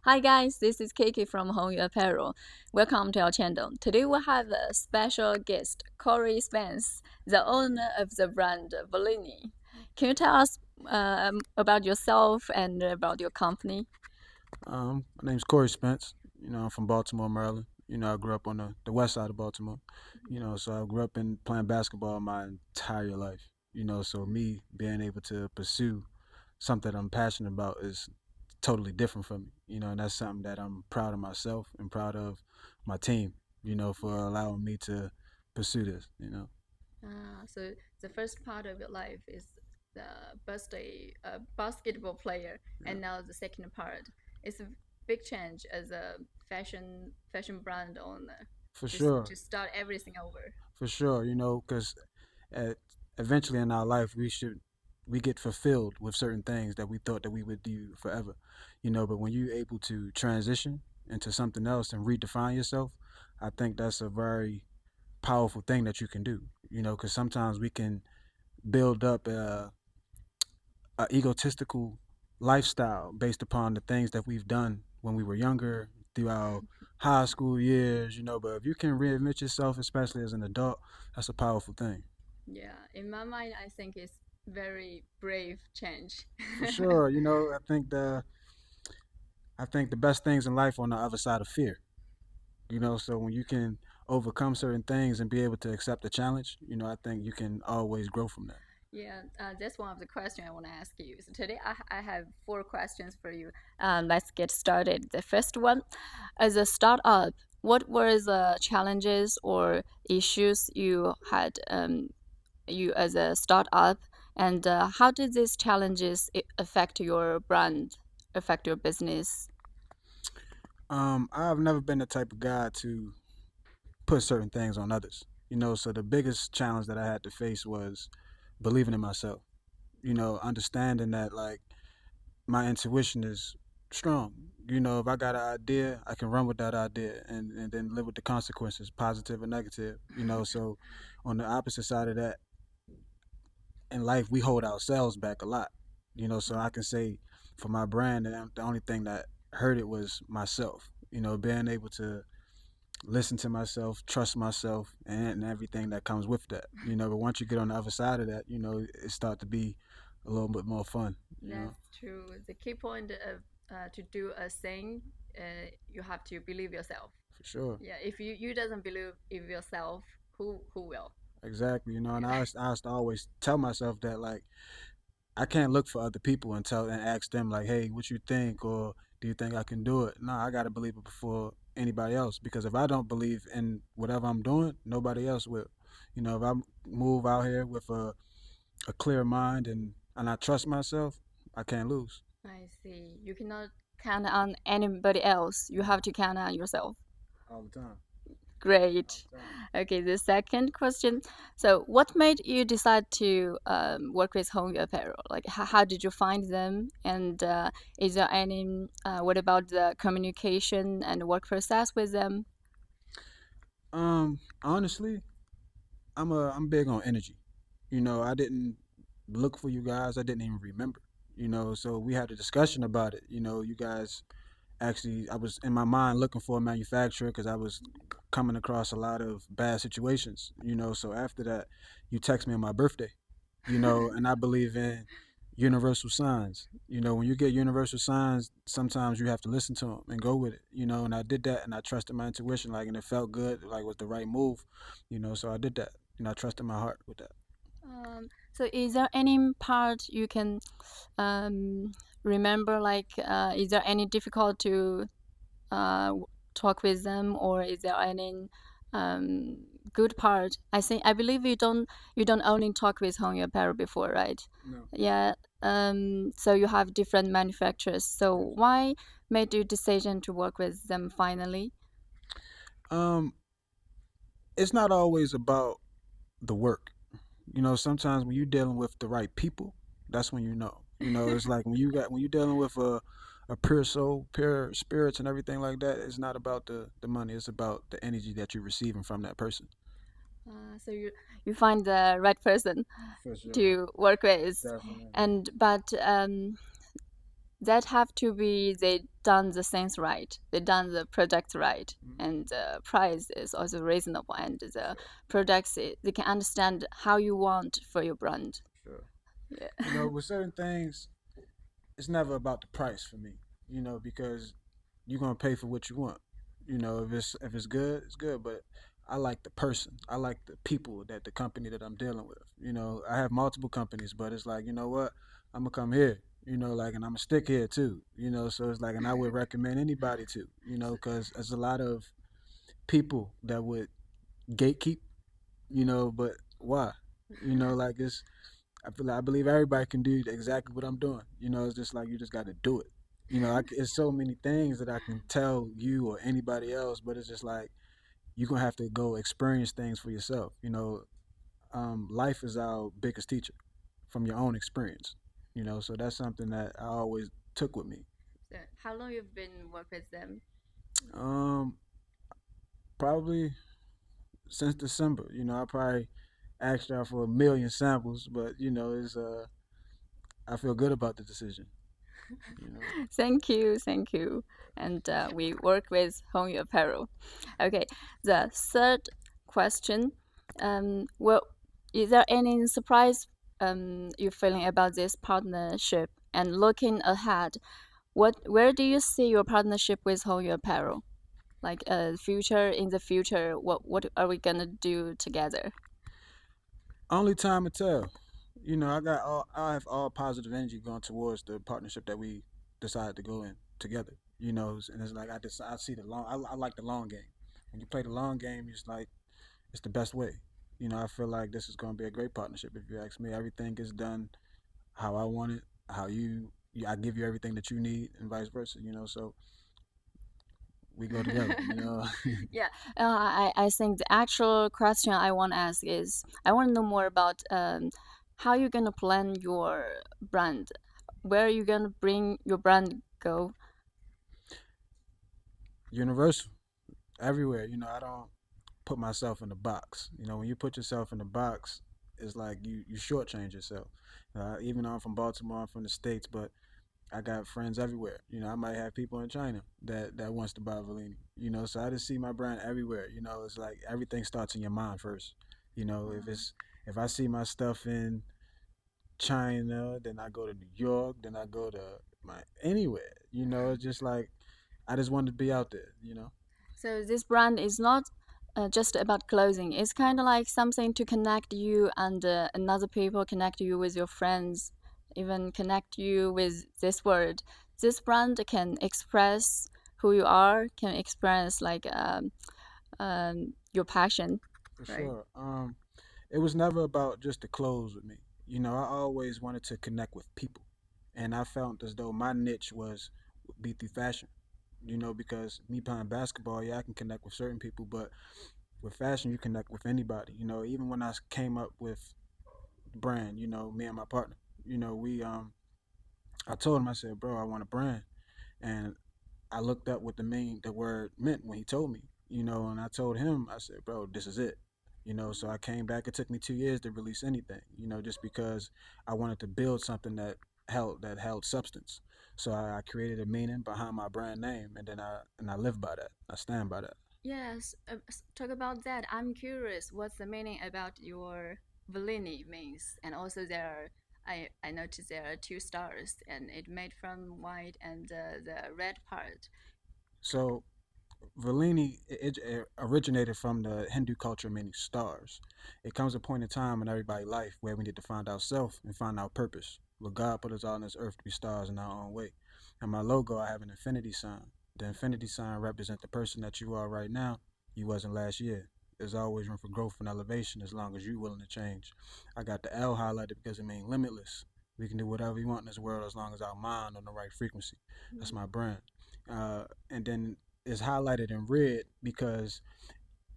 Hi guys, this is Kiki from Hongyu Apparel. Welcome to our channel. Today we have a special guest, Corey Spence, the owner of the brand Valini. Can you tell us about yourself and about your company? My name's Corey Spence. I'm from Baltimore, Maryland. I grew up on the west side of Baltimore. So I grew up in playing basketball my entire life. So me being able to pursue something that I'm passionate about is totally different from me. And that's something that I'm proud of myself and proud of my team, for allowing me to pursue this. So the first part of your life is the birthday basketball player, Yeah, and now the second part is a big change as a fashion brand owner. for Just sure. to start everything over. For sure, because uh, eventually in our life we get fulfilled with certain things that we thought that we would do forever, but when you're able to transition into something else and redefine yourself, I think that's a very powerful thing that you can do, because sometimes we can build up a egotistical lifestyle based upon the things that we've done when we were younger through our high school years, but if you can reinvent yourself, especially as an adult, that's a powerful thing. Yeah, in my mind, I think it's very brave change. For sure, I think the best things in life are on the other side of fear. So when you can overcome certain things and be able to accept the challenge, I think you can always grow from that. Yeah, that's one of the questions I want to ask you. So today I have four questions for you. Let's get started. The first one, as a startup, what were the challenges or issues you had you as a startup, and how did these challenges affect your brand, affect your business? I've never been the type of guy to put certain things on others. So the biggest challenge that I had to face was believing in myself. Understanding that like my intuition is strong. If I got an idea, I can run with that idea and then live with the consequences, positive or negative. So on the opposite side of that, in life we hold ourselves back a lot. So I can say for my brand, the only thing that hurt it was myself. Being able to listen to myself, trust myself, and everything that comes with that. But once you get on the other side of that, it start to be a little bit more fun. That's true. The key point of to do a thing, you have to believe yourself. For sure. Yeah, if you doesn't believe in yourself, who will? Exactly. And Yeah. I used to always tell myself that like I can't look for other people and ask them like, hey, what you think, or do you think I can do it? No, I gotta believe it before anybody else, because if I don't believe in whatever I'm doing, nobody else will. If I move out here with a clear mind and I trust myself, I can't lose I see. You cannot count on anybody else. You have to count on yourself. all the time. All Great. the time. Okay, the second question. So, what made you decide to work with Hongyu Apparel? Like, how did you find them? And is there any, what about the communication and work process with them? Honestly, I'm big on energy. I didn't look for you guys. I didn't even remember. So we had a discussion about it. You guys actually, I was in my mind looking for a manufacturer because I was coming across a lot of bad situations. So after that, you text me on my birthday. And I believe in universal signs. When you get universal signs, sometimes you have to listen to them and go with it. And I did that, and I trusted my intuition, like, and it felt good, like, was the right move. So I did that. I trusted my heart with that. So, is there any part you can um, remember? Like, is there any difficult to talk with them, or is there any um, good part? I believe you don't only talk with Hongyu Apparel before, right? No. Yeah. So you have different manufacturers. So Yes. why made you decision to work with them finally? Um, it's not always about the work. Sometimes when you're dealing with the right people, that's when you know. It's like when you're dealing with a pure soul, pure spirits, and everything like that. It's not about the money. It's about the energy that you're receiving from that person. So you find the right person For sure. to work with, Definitely. and but that have to be they done the things right, they done the product right, Mhm. and the price is also reasonable, and the Sure, products they can understand how you want for your brand. sure. Yeah. With certain things, it's never about the price for me. Because you're gonna pay for what you want. If it's good, it's good. But I like the person. I like the people that the company that I'm dealing with. I have multiple companies, but it's like, you know what? I'm gonna come here. And I'm gonna stick here too. So it's like, and I would recommend anybody to. Because there's a lot of people that would gatekeep. But why? Like it's I believe everybody can do exactly what I'm doing. It's just like you just got to do it. It's so many things that I can tell you or anybody else, but it's just like you're gonna have to go experience things for yourself. Life is our biggest teacher from your own experience. So that's something that I always took with me. So how long you've been work with them? Um, Probably since December. I probably asked out for a million samples, but it's I feel good about the decision. You know. Thank you, thank you. And we work with Hongyu Apparel. Okay, the third question. Well, is there any surprise you're feeling about this partnership? And looking ahead, where do you see your partnership with Hongyu Apparel? Like future in the future, what are we gonna do together? Only time will tell. I have all positive energy going towards the partnership that we decided to go in together. And it's like I see the long. I like the long game. When you play the long game, it's like it's the best way. I feel like this is going to be a great partnership. If you ask me, everything gets done how I want it, how I give you everything that you need, and vice versa. So we go together. Yeah, I think the actual question I want to ask is I want to know more about how you're gonna plan your brand, where you're gonna bring your brand go. Universal everywhere. I don't put myself in a box. When you put yourself in a box, it's like you shortchange yourself. Even though I'm from Baltimore, I'm from the states, but I got friends everywhere. I might have people in China that wants to buy Valini. So I just see my brand everywhere. It's like everything starts in your mind first. If I see my stuff in China, then I go to New York, then I go to my anywhere. It's just like I just wanted to be out there. So this brand is not just about clothing. It's kind of like something to connect you and another people, connect you with your friends, even connect you with this world. This brand can express who you are, can express like your passion, For right? sure. It was never about just the clothes with me. I always wanted to connect with people, and I felt as though my niche was be through fashion. Because me playing basketball, yeah, I can connect with certain people, but with fashion, you connect with anybody. Even when I came up with the brand, me and my partner, I told him, I said, bro, I want a brand, and I looked up what the word meant when he told me, and I told him, I said, bro, this is it. So I came back. It took me 2 years to release anything, just because I wanted to build something that held substance. So I created a meaning behind my brand name, and I live by that. I stand by that. Yes, talk about that. I'm curious, what's the meaning about your Valini means? And also I noticed there are two stars, and it made from white and the red part. So Valini it originated from the Hindu culture meaning stars. It comes a point in time in everybody's life where we need to find ourselves and find our purpose. But God put us all on this earth to be stars in our own way. And my logo, I have an infinity sign. The infinity sign represents the person that you are right now. You wasn't last year. There's always room for growth and elevation as long as you're willing to change. I got the L highlighted because it means limitless. We can do whatever we want in this world as long as our mind on the right frequency. That's my brand. And then is highlighted in red because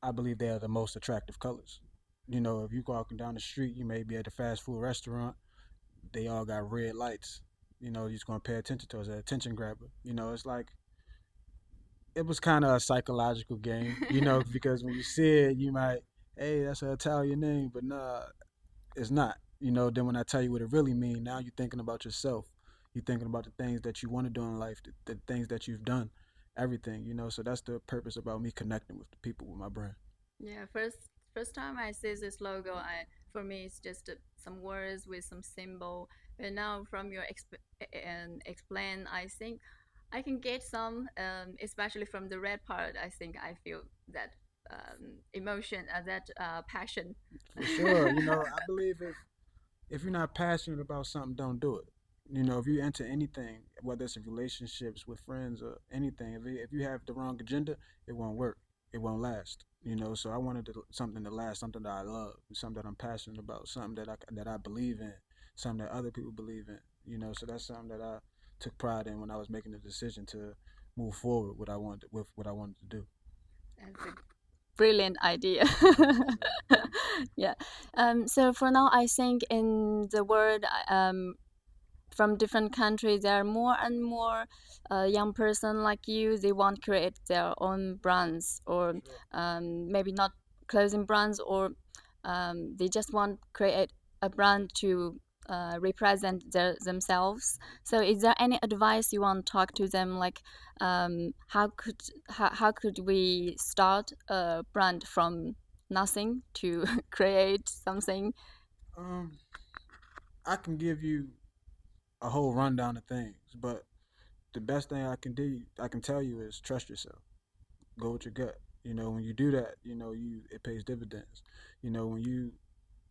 I believe they are the most attractive colors. If you walking down the street, you may be at a fast food restaurant. They all got red lights. You're just gonna pay attention to it. It's an attention grabber. It's like it was kind of a psychological game. Because when you see it, you might, hey, that's an Italian name, but nah, it's not. Then when I tell you what it really means, now you're thinking about yourself. You're thinking about the things that you want to do in life, the things that you've done, everything, So that's the purpose about me connecting with the people with my brand. Yeah, first time I see this logo, I for me it's just some words with some symbol. But now from your and explain, I think I can get some, especially from the red part. I think I feel that emotion, that passion. For sure. I believe if you're not passionate about something, don't do it. If you enter anything, whether it's in relationships with friends or anything, if you have the wrong agenda, it won't work. It won't last. So I wanted something to last, something that I love, something that I'm passionate about, something that I believe in, something that other people believe in. So that's something that I took pride in when I was making the decision to move forward with what I wanted to do. That's a brilliant idea. Yeah. Yeah. So for now, I think in the world, from different countries, there are more and more young person like you. They want to create their own brands, or Sure. maybe not clothing brands, or they just want to create a brand to represent themselves. So, is there any advice you want to talk to them? Like, how could we start a brand from nothing to create something? Um, I can give you a whole rundown of things, but the best thing I can tell you is trust yourself. Go with your gut. When you do that, it pays dividends. When you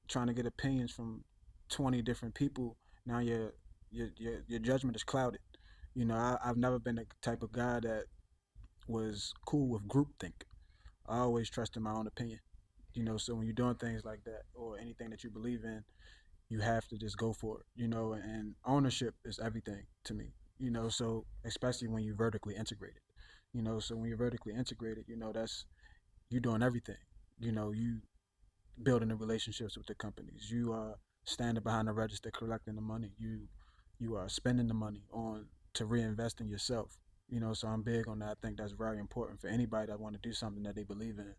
trying to get opinions from 20 different people, now your judgment is clouded. I've never been the type of guy that was cool with groupthink. I always trusted my own opinion. So when you're doing things like that or anything that you believe in, you have to just go for it. And ownership is everything to me. So especially when you vertically integrated. So when you're vertically integrated, that's you doing everything. You building the relationships with the companies. You are standing behind the register collecting the money. You are spending the money on to reinvest in yourself. So I'm big on that. I think that's very important for anybody that want to do something that they believe in.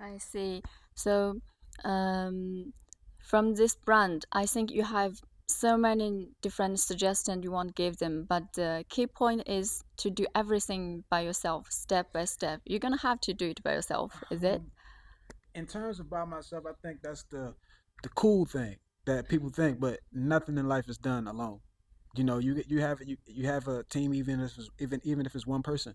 I see. So, um, from this brand, I think you have so many different suggestions you want to give them, but the key point is to do everything by yourself, step by step. You're gonna have to do it by yourself, is it? Um, in terms of by myself, I think that's the cool thing that people think, but nothing in life is done alone. You have a team, even if it's one person.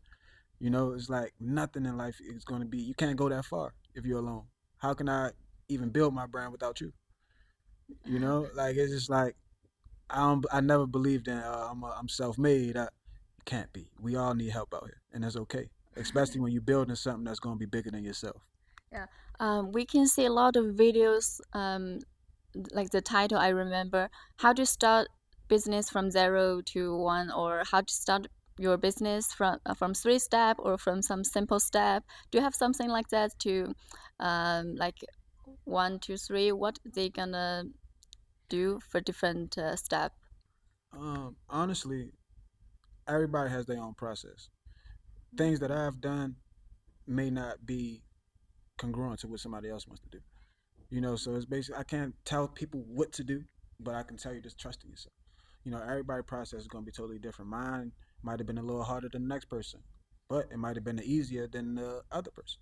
It's like nothing in life is going to be. You can't go that far if you're alone. How can I even build my brand without you? Like it's just like I never believed in I'm self-made. You can't be. We all need help out here, and that's okay. Especially when you're building something that's going to be bigger than yourself. Yeah. We can see a lot of videos, like the title I remember, how to start business from 0 to 1, or how to start your business from 3 step or from some simple step. Do you have something like that to, like 1, 2, 3? What they gonna do for different step? Honestly, everybody has their own process. Things that I've done may not be congruent to what somebody else wants to do. So it's basically I can't tell people what to do, but I can tell you just trust in yourself. Everybody's process is gonna be totally different. Mine might have been a little harder than the next person, but it might have been easier than the other person.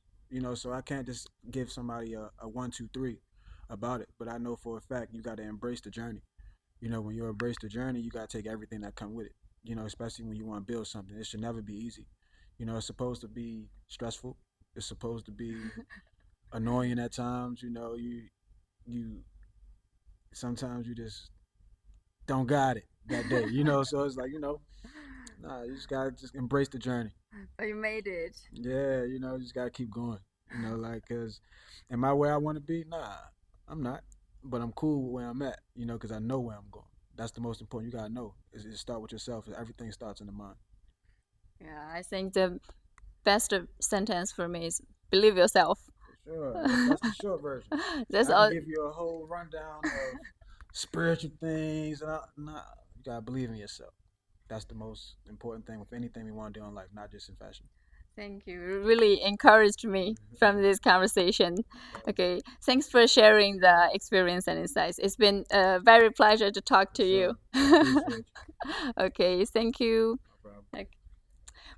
So I can't just give somebody a 1, 2, 3 about it. But I know for a fact you got to embrace the journey. When you embrace the journey, you got to take everything that come with it. Especially when you want to build something, it should never be easy. It's supposed to be stressful. It's supposed to be annoying at times. You sometimes you just don't got it that day. So it's like nah, you just gotta just embrace the journey. But you made it. Yeah, you just gotta keep going. Like, cause, am I where I want to be? Nah, I'm not. But I'm cool with where I'm at. Cause I know where I'm going. That's the most important. You gotta know. Is start with yourself. Everything starts in the mind. Yeah, I think the best sentence for me is believe yourself. For sure. That's the short version. That's I can all. give you a whole rundown of spiritual things. Nah, you gotta believe in yourself. That's the most important thing with anything we want to do in life, not just in fashion. Thank you. It really encouraged me from this conversation. Okay, thanks for sharing the experience and insights. It's been a very pleasure to talk For to you. sure. I appreciate you. Okay, thank you. No problem. Okay.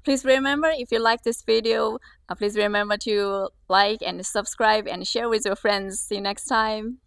Please remember, if you like this video, please remember to like and subscribe and share with your friends. See you next time.